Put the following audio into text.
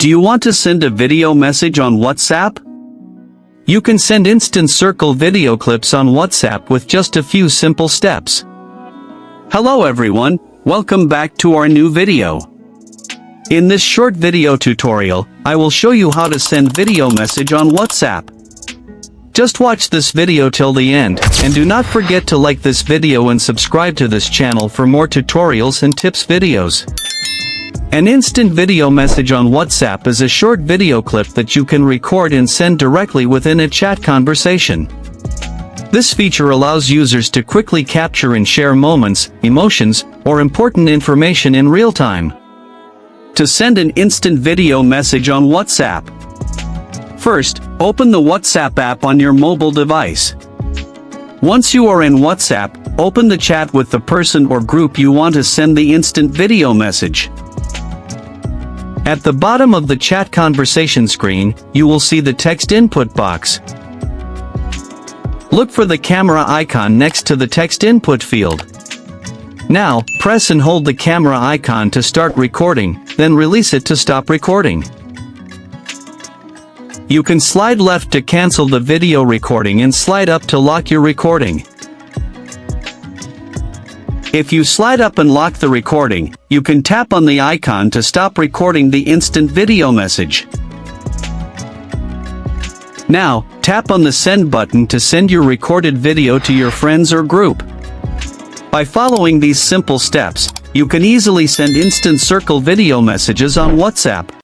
Do you want to send a video message on WhatsApp? You can send instant circle video clips on WhatsApp with just a few simple steps. Hello everyone, welcome back to our new video. In this short video tutorial, I will show you how to send video message on WhatsApp. Just watch this video till the end, and do not forget to like this video and subscribe to this channel for more tutorials and tips videos. An instant video message on WhatsApp is a short video clip that you can record and send directly within a chat conversation. This feature allows users to quickly capture and share moments, emotions, or important information in real time. To send an instant video message on WhatsApp. First, open the WhatsApp app on your mobile device. Once you are in WhatsApp, open the chat with the person or group you want to send the instant video message. At the bottom of the chat conversation screen, you will see the text input box. Look for the camera icon next to the text input field. Now, press and hold the camera icon to start recording, then release it to stop recording. You can slide left to cancel the video recording and slide up to lock your recording. If you slide up and lock the recording, you can tap on the icon to stop recording the instant video message. Now, tap on the send button to send your recorded video to your friends or group. By following these simple steps, you can easily send instant circle video messages on WhatsApp.